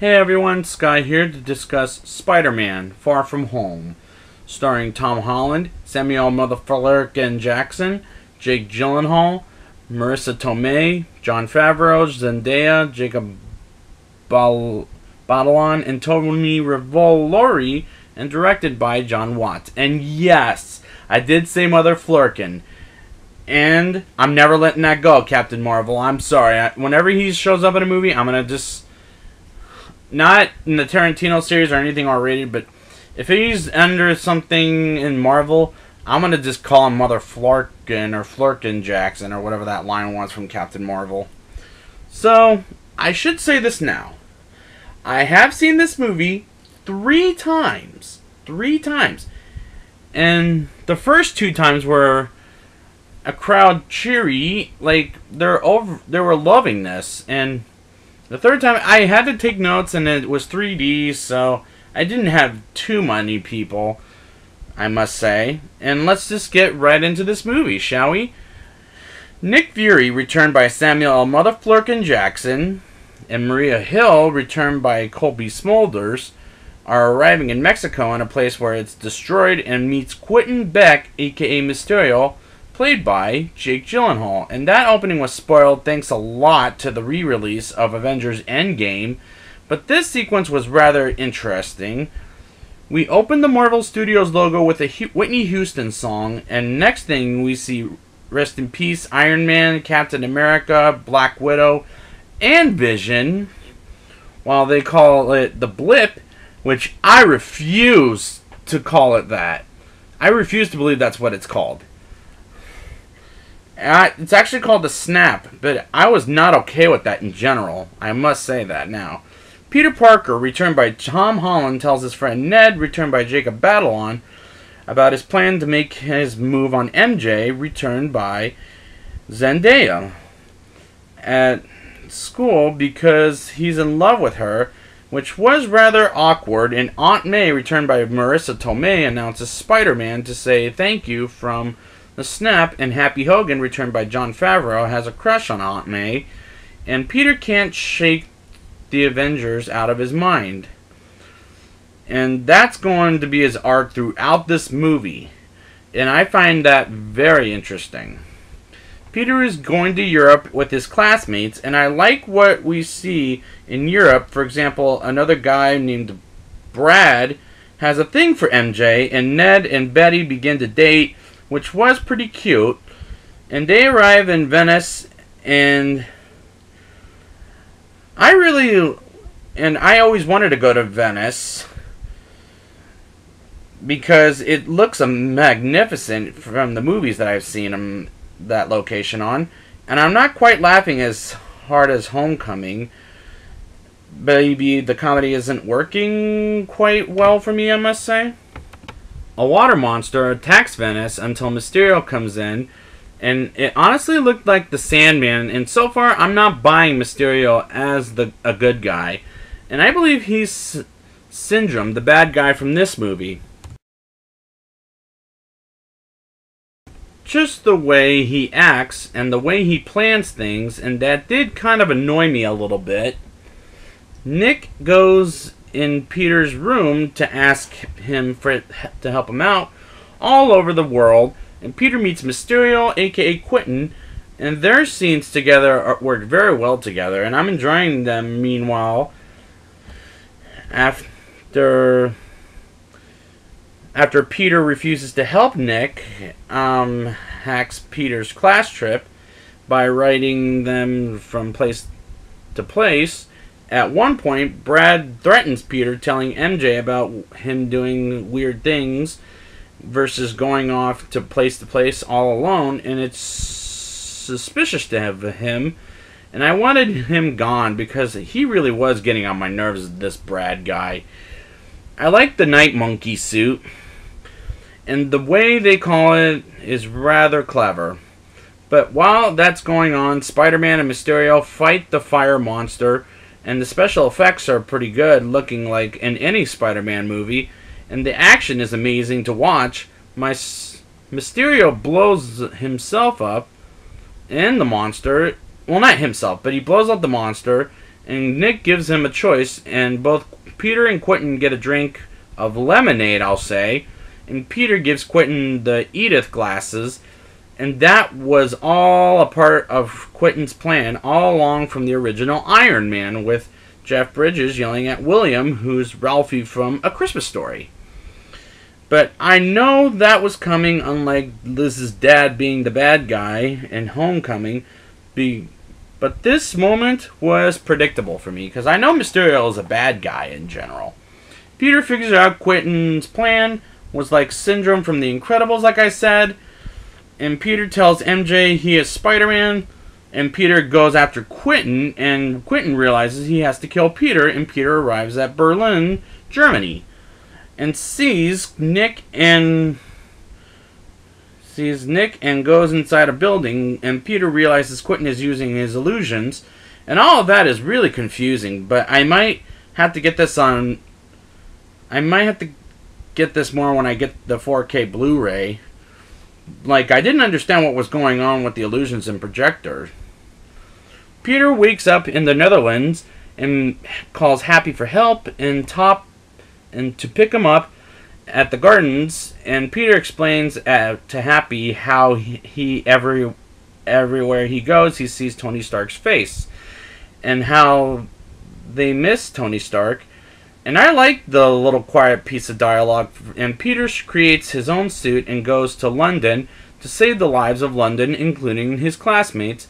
Hey everyone, Sky here to discuss Spider-Man: Far From Home, starring Tom Holland, Samuel Motherfucking Jackson, Jake Gyllenhaal, Marissa Tomei, Jon Favreau, Zendaya, Jacob Batalon, and Tony Revolori, and directed by John Watts. And yes, I did say Mother Flurkin. And I'm never letting that go, Captain Marvel. I'm sorry. Whenever he shows up in a movie, I'm going to just... Not in the Tarantino series or anything R-rated, but if he's under something in Marvel, I'm going to just call him Mother Flurkin or Flurkin Jackson or whatever that line was from Captain Marvel. So, I should say this now. I have seen this movie 3 times. 3 times. And the first 2 times were a crowd cheery, like they were loving this, and the third time I had to take notes, and it was 3D, so I didn't have too many people, I must say. And let's just get right into this movie, shall we? Nick Fury, returned by Samuel L. Motherflurkin Jackson, and Maria Hill, returned by Colby Smulders, are arriving in Mexico in a place where it's destroyed, and meets Quentin Beck, aka Mysterio, played by Jake Gyllenhaal. And that opening was spoiled thanks a lot to the re-release of Avengers Endgame, but this sequence was rather interesting. We opened the Marvel Studios logo with a Whitney Houston song, and next thing we see Rest in Peace Iron Man, Captain America, Black Widow, and Vision, while they call it the Blip, which I refuse to call it that. I refuse to believe that's what it's called. It's actually called the Snap, but I was not okay with that in general. I must say that now. Peter Parker, returned by Tom Holland, tells his friend Ned, returned by Jacob Batalon, about his plan to make his move on MJ, returned by Zendaya, at school because he's in love with her, which was rather awkward. And Aunt May, returned by Marissa Tomei, announces Spider-Man to say thank you from the Snap, and Happy Hogan, returned by Jon Favreau, has a crush on Aunt May, and Peter can't shake the Avengers out of his mind. And that's going to be his arc throughout this movie, and I find that very interesting. Peter is going to Europe with his classmates, and I like what we see in Europe. For example, another guy named Brad has a thing for MJ, and Ned and Betty begin to date, which was pretty cute. And they arrive in Venice, and I always wanted to go to Venice because it looks magnificent from the movies that I've seen that location on. And I'm not quite laughing as hard as Homecoming. Maybe the comedy isn't working quite well for me, I must say. A water monster attacks Venice until Mysterio comes in, and it honestly looked like the Sandman, and so far I'm not buying Mysterio as a good guy, and I believe he's Syndrome, the bad guy from this movie. Just the way he acts and the way he plans things, and that did kind of annoy me a little bit. Nick goes in Peter's room to ask him to help him out all over the world, and Peter meets Mysterio, aka Quentin, and their scenes together work very well together, and I'm enjoying them. Meanwhile, after Peter refuses to help Nick, hacks Peter's class trip by riding them from place to place. At one point, Brad threatens Peter, telling MJ about him doing weird things versus going off to place all alone, and it's suspicious to have him, and I wanted him gone because he really was getting on my nerves, this Brad guy. I like the Night Monkey suit, and the way they call it is rather clever. But while that's going on, Spider-Man and Mysterio fight the fire monster, and the special effects are pretty good, looking like in any Spider-Man movie, and the action is amazing to watch. Mysterio blows himself up, and the monster, well, not himself, but he blows up the monster, And Nick gives him a choice, and both Peter and Quentin get a drink of lemonade, I'll say. And Peter gives Quentin the Edith glasses, and that was all a part of Quentin's plan all along from the original Iron Man, with Jeff Bridges yelling at William, who's Ralphie from A Christmas Story. But I know that was coming, unlike Liz's dad being the bad guy in Homecoming. But this moment was predictable for me, because I know Mysterio is a bad guy in general. Peter figures out Quentin's plan was like Syndrome from The Incredibles, like I said. And Peter tells MJ he is Spider-Man. And Peter goes after Quentin. And Quentin realizes he has to kill Peter. And Peter arrives at Berlin, Germany. And sees Nick and goes inside a building. And Peter realizes Quentin is using his illusions. And all of that is really confusing. But I might have to get this on... I might have to get this more when I get the 4K Blu-ray. Like, I didn't understand what was going on with the illusions and projector. Peter wakes up in the Netherlands and calls Happy for help and to pick him up at the gardens. And Peter explains to Happy how everywhere he goes he sees Tony Stark's face, and how they miss Tony Stark. And I like the little quiet piece of dialogue. And Peter creates his own suit and goes to London to save the lives of London, including his classmates.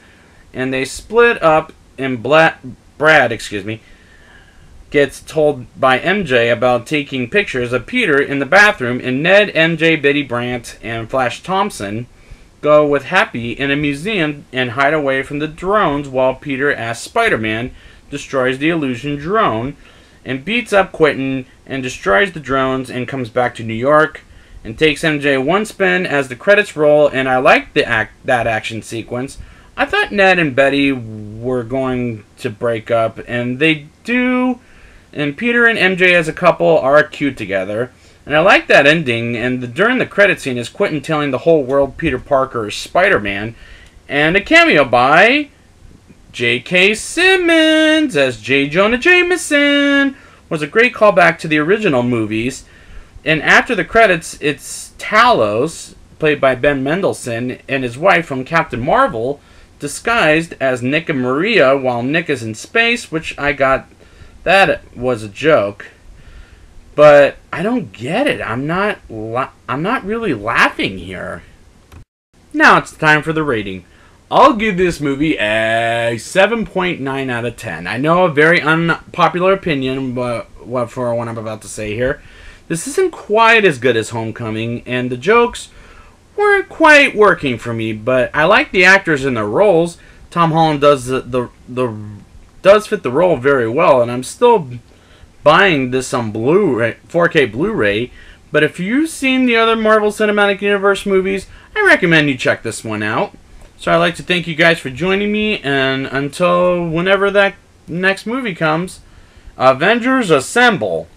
And they split up, and Brad gets told by MJ about taking pictures of Peter in the bathroom. And Ned, MJ, Betty Brant, and Flash Thompson go with Happy in a museum and hide away from the drones, while Peter, as Spider-Man, destroys the illusion drone and beats up Quentin and destroys the drones and comes back to New York and takes MJ one spin as the credits roll. And I like that action sequence. I thought Ned and Betty were going to break up, and they do. And Peter and MJ as a couple are cute together. And I like that ending. And during the credit scene is Quentin telling the whole world Peter Parker is Spider-Man. And a cameo by J.K. Simmons as J. Jonah Jameson was a great callback to the original movies. And after the credits, it's Talos, played by Ben Mendelsohn, and his wife from Captain Marvel, disguised as Nick and Maria while Nick is in space, which I got that was a joke. But I don't get it. I'm not really laughing here. Now it's time for the rating. I'll give this movie a 7.9 out of 10. I know, a very unpopular opinion, but for what I'm about to say here. This isn't quite as good as Homecoming, and the jokes weren't quite working for me, but I like the actors in their roles. Tom Holland does does fit the role very well, and I'm still buying this on Blu-ray, 4K Blu-ray. But if you've seen the other Marvel Cinematic Universe movies, I recommend you check this one out. So I'd like to thank you guys for joining me, and until whenever that next movie comes, Avengers Assemble!